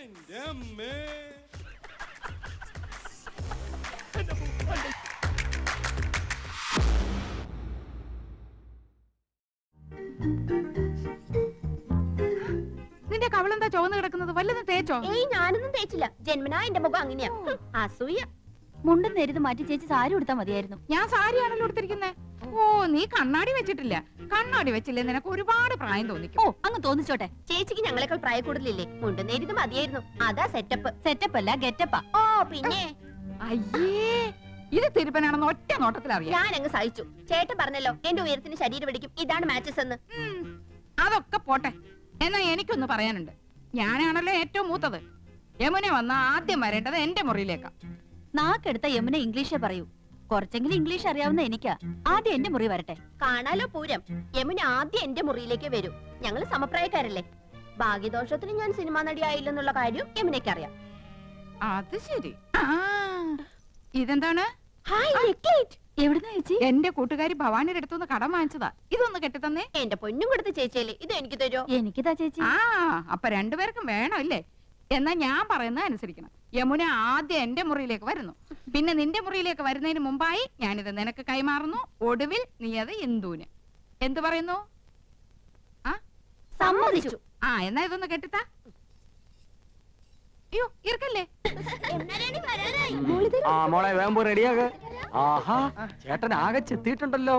നിന്റെ കവളെന്താ ചുവന്ന് കിടക്കുന്നത്? വല്ലതും തേച്ചോ? ഞാനൊന്നും തേച്ചില്ല. ജന്മനാ എന്റെ മുഖം അങ്ങനെയാ. അസൂയ. മുണ്ടും നേരിത് മാറ്റി ചേച്ചി സാരി ഉടുത്താ മതിയായിരുന്നു. ഞാൻ സാരിയാണല്ലോ ഉടുത്തിരിക്കുന്നേ. ഓ, നീ കണ്ണാടി വെച്ചിട്ടില്ല. കണ്ണാടി വെച്ചില്ലേ നിനക്ക് ഒരുപാട് പ്രായം തോന്നിക്കും. ഓ, അങ്ങ് തോന്നിച്ചോട്ടെ. ചേച്ചിക്ക് ഞങ്ങളെക്കാൾ പ്രായ കൂടുതലില്ലേ? മുണ്ടും നേരിത് മതിയായിരുന്നു. അതാ സെറ്റപ്പ്. സെറ്റപ്പ് അല്ല, ഗെറ്റപ്പാ. ഓ പിന്നെ അയ്യേ, ഇത് തിരുപ്പനാണെന്ന് ഒറ്റ നോട്ടത്തിൽ അറിയാം. ഞാൻ അങ്ങ് സഹിച്ചു. ചേട്ടൻ പറഞ്ഞല്ലോ എന്റെ ഉയരത്തിന് ശരീരം പിടിക്കും, ഇതാണ് മാച്ചസ് എന്ന്. അതൊക്കെ പോട്ടെ. എന്നാ എനിക്കൊന്ന് പറയാനുണ്ട്. ഞാനാണല്ലോ ഏറ്റവും മൂത്തത്. യമുന വന്ന ആദ്യം വരേണ്ടത് എന്റെ മുറിയിലേക്കാ. നാക്കെടുത്ത യമുന ഇംഗ്ലീഷേ പറയൂ. കുറച്ചെങ്കിലും ഇംഗ്ലീഷ് അറിയാവുന്ന എനിക്കാ. ആദ്യം എന്റെ മുറി വരട്ടെ. കാണാലോ പൂരം. യമുന ആദ്യം എന്റെ മുറിയിലേക്ക് വരൂ. ഞങ്ങൾ സമപ്രായക്കാരല്ലേ. ഭാഗ്യദോഷത്തിന് ഞാൻ സിനിമാ നടി ആയില്ലെന്നുള്ള കാര്യം യമുനയ്ക്ക് അറിയാം. അത് ശരി. ഇതെന്താണ്? എവിടുന്ന ചേച്ചി? എന്റെ കൂട്ടുകാരി ഭവാനിയുടെ അടുത്തുനിന്ന് കടം വാങ്ങിച്ചതാ. ഇതൊന്ന് കെട്ടിത്തന്നേ. എന്റെ പൊന്നും കൊടുത്ത ചേച്ചിയല്ലേ, ഇത് എനിക്ക് തരുമോ? എനിക്കിതാ ചേച്ചി. അപ്പൊ രണ്ടുപേർക്കും വേണോ ഇല്ലേ? എന്നാ ഞാൻ പറയുന്നത് അനുസരിക്കണം. യമുന ആദ്യം എന്റെ മുറിയിലേക്ക് വരുന്നു, പിന്നെ നിന്റെ മുറിയിലേക്ക് വരുന്നതിന് മുമ്പായി ഞാനിത് നിനക്ക് കൈമാറുന്നു. ഒടുവിൽ നീ അത് ഇന്ദുവിന്. എന്തു പറയുന്നു? സമ്മതിച്ചു. എന്നാ ഇതൊന്ന് കെട്ടിത്താ. അയ്യോ, ഇറക്കല്ലേ. മോളെ വേമ്പോ റെഡിയാക. ആഹാ, ചേട്ടൻ ആകെ ചെത്തിയിട്ടുണ്ടല്ലോ.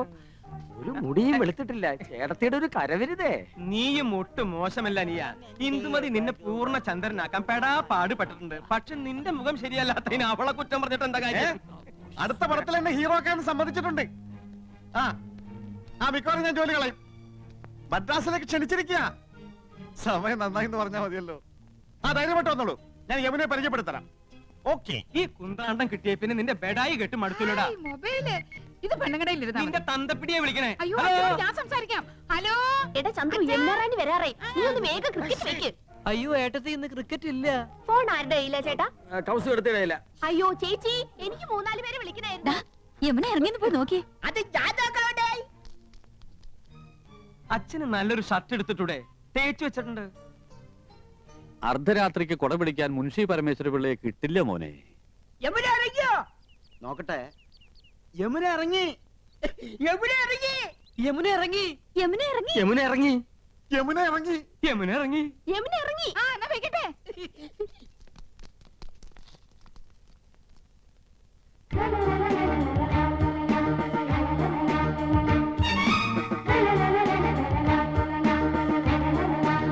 ഒരു മുടിയും വെളുത്തിട്ടില്ല. ചേട്ടത്തിയുടെ ഒരു കരവരുതേ. നീയും ഒട്ടും മോശമല്ല. നീയാ ഇന്ദുമതി നിന്നെ പൂർണ്ണ ചന്ദ്രനാക്കാൻ പെടാ പാടുപെട്ടിട്ടുണ്ട്. പക്ഷെ നിന്റെ മുഖം ശരിയല്ലാത്തതിന് അവളെ കുറ്റം പറഞ്ഞിട്ട് എന്താ കാര്യം? അടുത്ത പടത്തിൽ എന്നെ ഹീറോ ആക്കാൻ സമ്മതിച്ചിട്ടുണ്ട്. മിക്കവാറും ഞാൻ ജോലി കളയും. മദ്രാസിലേക്ക് ക്ഷണിച്ചിരിക്കുക. സമയം നന്നായി എന്ന് പറഞ്ഞാൽ മതിയല്ലോ. ധൈര്യമായിട്ട് വന്നോളൂ, ഞാൻ യമുനെ പരിചയപ്പെടുത്തരാം. ഓക്കെ. ഈ കുന്താണ്ടം കിട്ടിയ പിന്നെ നിന്റെ ബെഡായി കെട്ട് മടുത്തുലടാ. മൊബൈല് ഇത് പെണ്ണുങ്ങടയിലിരുന്ന നിന്റെ തന്തപ്പിടിയെ വിളിക്കണേ. അയ്യോ, ഞാൻ സംസാരിക്കാം. ഹലോ എടാ ചന്ദ്രു, എല്ലാരാണി വരാറേ. നീ ഒന്ന് വേഗം ക്രിക്കറ്റ് വെക്ക്. അയ്യോ ഏട്ടത്തി, ഇന്ന് ക്രിക്കറ്റ് ഇല്ല. ഫോൺ ആരുടെ കയ്യിലാ ചേട്ടാ? കൗസ് എടുത്തിടയില്ല. അയ്യോ ചേച്ചി, എനിക്ക് 3-4 പേരെ വിളിക്കണായിരുന്നു. യമുന ഇറങ്ങിന്ന് പോയി നോക്കി. അത് ജാതകളുടെ. അച്ഛന് നല്ലൊരു ഷർട്ട് എടുത്തിട്ടൂടെ? തേച്ചു വെച്ചിട്ടുണ്ട്. അർദ്ധരാത്രിക്ക് കൊട പിടിക്കാൻ മുൻഷി പരമേശ്വര പിള്ളയെ കിട്ടില്ല മോനെ. യമുന ഇറങ്ങിയോ? നോക്കട്ടെ. യമുന ഇറങ്ങി. യമുന ഇറങ്ങി. യമുന ഇറങ്ങി. യമുന ഇറങ്ങി. യമുന ഇറങ്ങി. യമുന ഇറങ്ങി. യമുന ഇറങ്ങി. യമുന ഇറങ്ങി. എന്നാ വെക്കട്ടെ.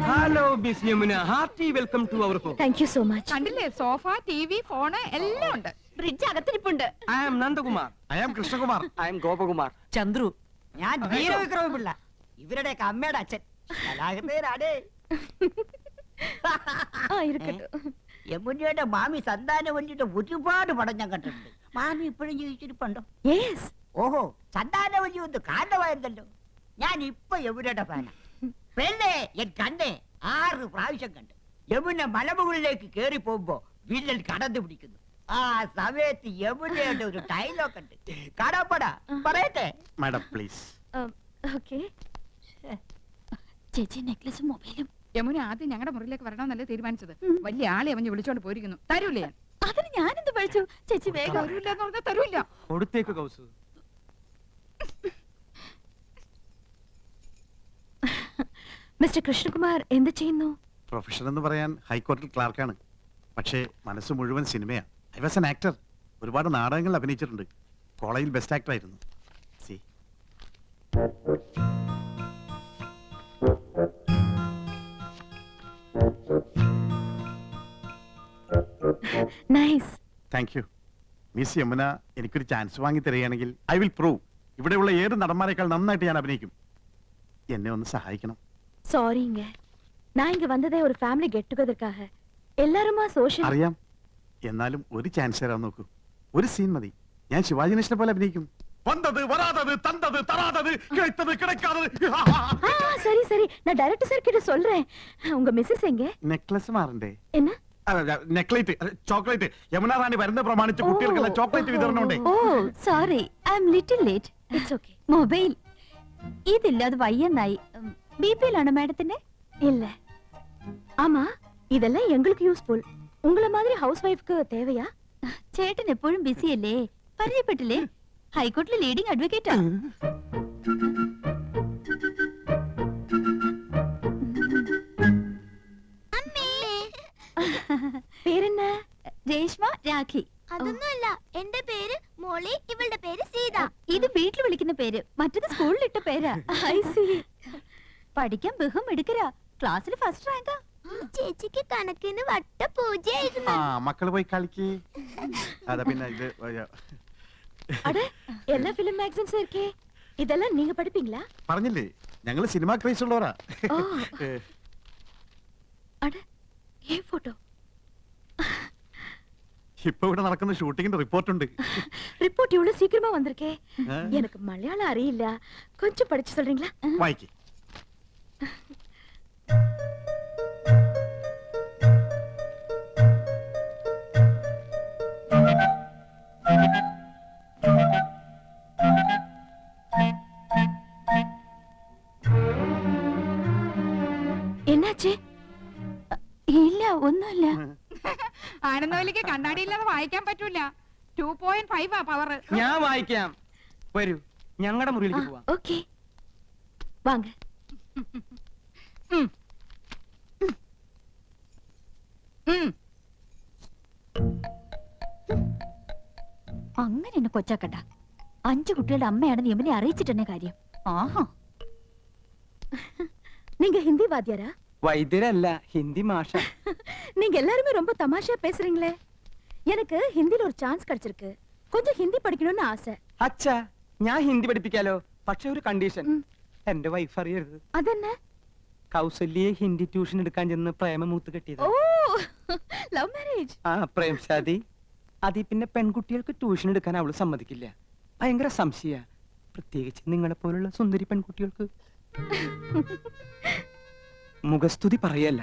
Hello miss Yamuna, hearty welcome to our home. Thank you so much. കണ്ടില്ലേ, സോഫ, ടിവി, ഫോണ് എല്ലാം ഉണ്ട്. ഫ്രിഡ്ജ് അകത്തിരിപ്പുണ്ട്. I am Nandakumar. I am Krishnakumar. I am Gopakumar. Chandru. ഞാൻ വീരവിക്രമപിള്ള, ഇവരുടെയൊക്കെ അമ്മയുടെ അച്ഛൻ. കലാകൃതനാടേ. യമുനയുടെ മാമി സന്താനവല്ലിയുടെ ഒരുപാട് പടം ഞാൻ കണ്ടിട്ടുണ്ട്. മാമി ഇപ്പോഴും ജീവിച്ചിരിപ്പുണ്ടോ? ഓഹോ, സന്താനവല്ലി ഒന്ന് കാരണമായിരുന്നല്ലോ. ഞാൻ ഇപ്പൊ യമുനയുടെ ഫാനാ. പെണ്ണെ എൻ കണ്ണെ 6 പ്രാവശ്യം കണ്ട്. യമുന മലമുകളിലേക്ക് കേറി പോകുമ്പോ വില്ലൻ കടന്നു പിടിക്കുന്നു. ആ സമയത്ത് യമുനയുടെ ഒരു ഡയലോഗ് ഉണ്ട്. കടപ്പടാ പറയട്ടെ. Madam please. ചേച്ചി നെക്ലസും മൊബൈലും. യമുന ആദ്യം ഞങ്ങളുടെ മുറിയിലേക്ക് വരണമെന്നല്ലേ തീരുമാനിച്ചത്. വലിയ ആളെ അവഞ്ഞ് വിളിച്ചോണ്ട് പോയിരിക്കുന്നു. തരൂലേ? അതിന് ഞാനെന്ത് പഠിച്ചു? ചേച്ചി വേഗം. തരൂല്ല എന്ന് പറഞ്ഞാൽ തരൂല്ല. കൊടുത്തേക്ക് കൗസ്. മിസ്റ്റർ കൃഷ്ണകുമാർ എന്ത് ചെയ്യുന്നു? പ്രൊഫഷൻ എന്ന് പറയാൻ ഹൈക്കോടതി ക്ലാർക്കാണ്. പക്ഷേ മനസ്സ് മുഴുവൻ സിനിമയാ. I was an actor. ഒരുപാട് നാടകങ്ങൾ അഭിനയിച്ചിട്ടുണ്ട്. കോളേജിൽ ബെസ്റ്റ് ആക്ടർ ആയിരുന്നു. See nice. Thank you. Miss Yamuna എനിക്കൊരു ചാൻസ് വാങ്ങി തരികയാണെങ്കിൽ ഐ വിൽ പ്രൂവ് ഇവിടെയുള്ള ഏത് നടന്മാരെക്കാൾ നന്നായിട്ട് ഞാൻ അഭിനയിക്കും. എന്നെ ഒന്ന് സഹായിക്കണം. சாரிங்க, நான் இங்க வந்ததே ஒரு ஃபேமிலி கெட் டுகெதர்க்காக. எல்லாரும் சோஷியல். അറിയാം. എന്നാലും ഒരു ചാൻസ് തരാൻ നോക്കൂ. ഒരു സീൻ മതി. ഞാൻ ശിവാജി ഗണേശനെ പോലെ അഭിനയിക്കും. വന്നത് വരാതത് തന്തത് തരാതത് കിടത്തത് കിടക്കാതത്. சரி சரி, நான் டைரக்டர் சார் கிட்ட சொல்றேன். உங்க மிஸ்ஸஸ் எங்க? നെക്ലസ് മാറണ്ടേ? என்ன? നെക്ലേറ്റ്, ചോക്ലേറ്റ്. യമുന റാണി വരുന്ന പ്രമാണിച്ച് കുട്ടികൾക്കുള്ള ചോക്ലേറ്റ് വിതരണമുണ്ട്. Oh sorry, I am little late. It's okay. Mobile ഇതില്ല, അത് വയ്യെന്നായി. ബിപിയിലാണോ മാഡത്തിന്റെ? ഇല്ല. ആമാ, இதெல்லாம் எங்களுக்கு யூஸ்ஃபுல் உங்கள மாதிரி ஹவுஸ் வைஃப்க்கு தேவையா ചേട്ടൻ എപ്പോഴും ബിസി അല്ലേ പരിചയപ്പെട്ടില്ലേ ഹൈക്കോർട്ടിലെ ലീഡിംഗ് അഡ്വക്കേറ്റാ പേരെന്ന രേഷ്മ രാഖി അതൊന്നുമല്ല എന്റെ പേര് മോളി ഇവളുടെ പേര് സീത ഇത് വീട്ടിൽ വിളിക്കുന്ന പേര് മറ്റത് സ്കൂളിൽ ഇട്ട പേരാ ഐ സീ പഠിക്കാൻ ബഹും എടുക്കരാ ക്ലാസ്സിൽ ഫസ്റ്റ് റാങ്കാ ചേച്ചിക്ക് കണക്കിന് വട്ട പൂജയായിരുന്നു ആ മക്കള് പോയി കളിക്ക് അതാ പിന്നെ ഇത് அட எல்லா ஃபிலிம் மேகசின்ஸும் இருக்கே இதெல்லாம் நீங்க படிப்பீங்களா പറഞ്ഞില്ലേ ഞങ്ങള് സിനിമ ക്രൈസ് ഉള്ളവരാ ஓ அட ஏ போட்டோ ഇപ്പൊ ഇവിടെ നടക്കുന്ന ഷൂട്ടിങ്ങിന്റെ റിപ്പോർട്ട് ഉണ്ട് ரிப்போர்ட் இவ்வளவு சீக்கிரமா வந்திருக்கே ഏ? எனக்கு மலையாளம் அறியிല്ല கொஞ்சம் படிச்சு சொல்றீங்களா വായിക്ക് என்னாச்சு ഇല്ല ഒന്നുമില്ല ആനന്ദവല്ലിക്ക് കണ്ണാടിയില്ലാതെ വായിക്കാൻ പറ്റൂല 2.5 ആ പവർ. ഞാൻ വായിക്കാം. വരൂ, ഞങ്ങളുടെ മുറിയിലേക്ക് പോവാം. ஓகே வாங்க അങ്ങനെ എന്നെ കൊച്ചാക്കണ്ട 5 കുട്ടികളുടെ അമ്മയാണെന്ന് യമുനെ അറിയിച്ചിട്ടെന്നെ കാര്യം ആഹാ நீங்க ஹிந்தி வாத்தியாரா വൈദ്യരല്ല, ഹിന്ദി മാഷ. நீங்க எல்லாருமே ரொம்ப தமாஷா பேசுறீங்களே எனக்கு ஹிந்தில ஒரு சான்ஸ் கிடைச்சிருக்கு கொஞ்சம் ஹிந்தி படிக்கணும்னு ஆசை അച്ഛാ, ഞാൻ ഹിന്ദി പഠിപ്പിക്കാലോ, പക്ഷെ ഒരു കണ്ടീഷൻ. എന്റെ വൈഫ് അറിയരുത്. அதென்ன കൗസല്യെ ഹിന്ദി ട്യൂഷൻ എടുക്കാൻ ചെന്ന് പ്രേമമൂത്ത് കെട്ടിയത്. ഓ ലവ് മാരേജ് ആ പ്രേം ശാദി. അതി പിന്നെ പെൺകുട്ടികൾക്ക് ട്യൂഷൻ എടുക്കാൻ അവള് സമ്മതിക്കില്ല. ഭയങ്കര സംശയ, പ്രത്യേകിച്ച് നിങ്ങളെ പോലുള്ള സുന്ദരി പെൺകുട്ടികൾക്ക്. മുഖസ്തുതി പറയല്ല,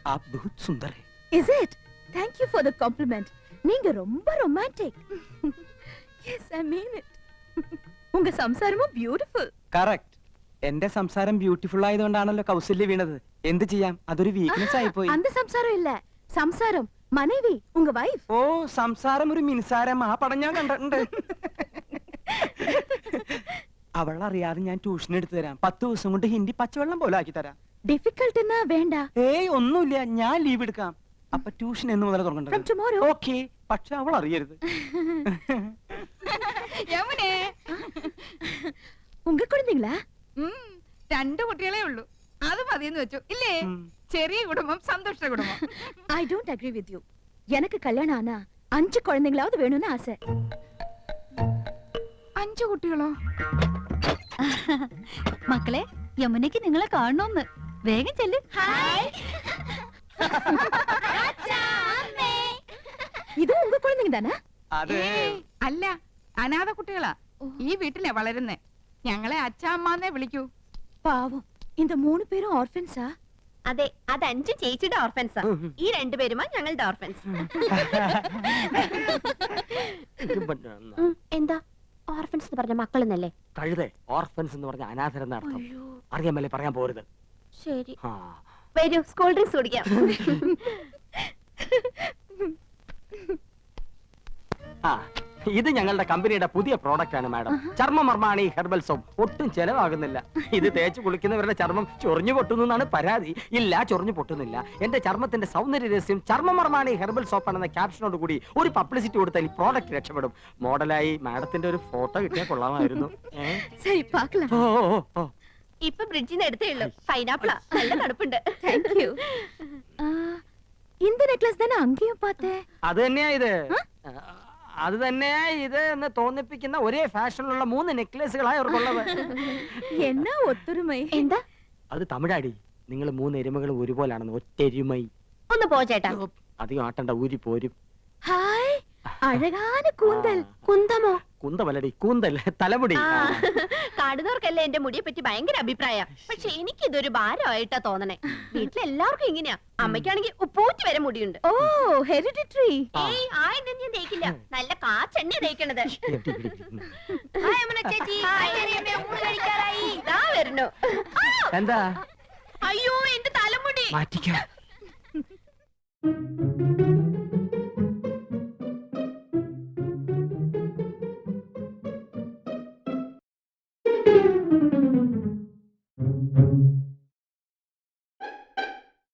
ആ ബഹുത് സുന്ദർ ഹൈ. Is it thank you for the compliment நீங்க ரொம்ப romantic yes I mean it உங்க സംസാരமும் beautiful കറക്റ്റ്. എന്റെ സംസാരം ബ്യൂട്ടിഫുൾ ആയതുകൊണ്ടാണല്ലോ കൗസല്യ വീണത്. എന്ത് ചെയ്യാം, അതൊരു വീക്ക്നെസ് ആയിപ്പോയി. அந்த സംസാരം இல்ல സംസാരം മனைവി ഉങ്ക വൈഫ് ഓ, സംസാരം ഒരു മിൻസാരം. ആ പടം ഞാൻ കണ്ടിട്ടുണ്ട്. അവളറിയാതെ ഞാൻ ട്യൂഷൻ എടുത്തു തരാം. 10 ദിവസം കൊണ്ട് ഹിന്ദി പച്ചവെള്ളം പോലെ ആക്കി തരാം. ഡിഫിക്കൽട്ട് എന്നാ വേണ്ട ഏയ് ഒന്നുമില്ല, ഞാൻ ലീവ് എടുക്കാം. അപ്പൊ ട്യൂഷൻ എന്ന് മുതൽ from തുടങ്ങണ്ടത്. tomorrow ഓക്കെ, പക്ഷെ അവൾ അറിയരുത്. യമുനേ, ഉങ്ക കുഴந்தைங்களா 2 കുട്ടികളെ ഉള്ളൂ. അത് മതിയെന്ന് വെച്ചു ഇല്ലേ? ഉം. ചെറിയ കുടുംബം, സന്തുഷ്ട കുടുംബം. I don't agree with you எனக்கு கல்யாணம் ஆனா 5 குழந்தைங்களாவது வேணும்னு ஆசை 5 കുട്ടികളോ? മക്കളെ, യമുനയ്ക്ക് നിങ്ങളെ കാണണമെന്ന്. വേഗം ചെല്ല്. ഇത് ഉങ്ക കുഴந்தைங்க தானே അത് ഏയ്, അല്ല, അനാഥ കുട്ടികളാ. ഈ വീട്ടിലെ വളരുന്നേ. ഞങ്ങളെ അച്ഛാമ്മന്നേ വിളിക്കൂ. പാവം இந்த 3 പേരും ഓർഫൻസാ അതെ, അത് 5 ചേച്ചിയുടെ ഓർഫൻസാ. ഈ 2 പേരുമാ ഞങ്ങളുടെ ഓർഫൻസ്. എന്താ ഓർഫൻസ് എന്ന് പറഞ്ഞ മക്കളെന്നല്ലേ കഴുതേ, ഓർഫൻസ് എന്ന് പറഞ്ഞ അനാഥരെന്ന അർത്ഥം. അറിയാമല്ലേ, പറയാൻ പോരുത്. ശരി ആ, വരൂ, സ്കൂൾ ഡ്രിങ്ക്സ് കുടിക്കാം. ആ, ഇത് ഞങ്ങളുടെ കമ്പനിയുടെ പുതിയ പ്രോഡക്റ്റ് ആണ് മാഡം. ചർമ്മമർമാണി herbal soap. ഒട്ടും ചെലവാകുന്നില്ല. ഇത് തേച്ച് കുളിക്കുന്നവരുടെ ചർമ്മം ചൊറിഞ്ഞു പൊട്ടുന്നു എന്നാണ് പരാതി. ഇല്ല, ചൊറിഞ്ഞു പൊട്ടുന്നില്ല. എന്റെ ചർമ്മത്തിന്റെ സൗന്ദര്യ രഹസ്യം ചർമ്മമർമാണി ഹെർബൽ സോപ്പ് ആണെന്ന ക്യാപ്ഷനോട് കൂടി ഒരു പബ്ലിസിറ്റി കൊടുത്താൽ ഈ പ്രോഡക്റ്റ് രക്ഷപ്പെടും. മോഡലായി മാഡത്തിന്റെ ഒരു ഫോട്ടോ കിട്ടിയാൽ കൊള്ളാമായിരുന്നു. சரி பார்க்கலாம் ഓ, ഓ, ഓ. ഇപ്പൊ ബ്രിഡ്ജിൽ നിന്ന് എടുത്തേ ഉള്ളൂ. പൈനാപ്പിളാ, നല്ല തണുപ്പുണ്ട്. thank you இந்த நெக்லஸ் தானே அங்கேயும் பார்த்தேன் അത് തന്നെയാ ഇത്. അത് തന്നെയാ ഇത് എന്ന് തോന്നിപ്പിക്കുന്ന ഒരേ ഫാഷനിലുള്ള 3 നെക്ലേസുകളായി അവർക്കുള്ളത്. என்ன ஒத்துரிமை എന്താ? അത് തമിഴാടി. നിങ്ങൾ 3 എരുമകളും ഒരുപോലാണെന്ന്. ഒറ്റെരുമൈ. ഒന്ന് പോ ചേട്ടാ. അധികം ആട്ടണ്ട, ഊരി പോരും. ஹாய் அழகான கூந்தல் കുന്തമോ? കുന്തമല്ലടി, കൂന്തൽ, തലമുടി. ആ, കാണുന്നവർക്കല്ലേ എന്റെ മുടിയെ പറ്റി ഭയങ്കര അഭിപ്രായം. പക്ഷെ എനിക്ക് ഇതൊരു ഭാരമായിട്ടാ തോന്നണേ. വീട്ടിലെല്ലാവർക്കും ഇങ്ങനെയാ. അമ്മയ്ക്കാണെങ്കിൽ ഉപ്പൂറ്റി വരെ മുടിയുണ്ട്. ஓ ஹெரிடிட்டரி ഏയ്, ആ എണ്ണ ഞാൻ തേക്കില്ല. നല്ല കാച്ചെണ്ണ തേക്കണത്. ആ, യമുന ചേച്ചി, ഹായ് ചെറിയമ്മേ, ഊണ് കഴിക്കാറായി. ദാ വരുന്നു. എന്താ അയ്യോ, എന്റെ തലമുടി. മാറ്റിക്കോ.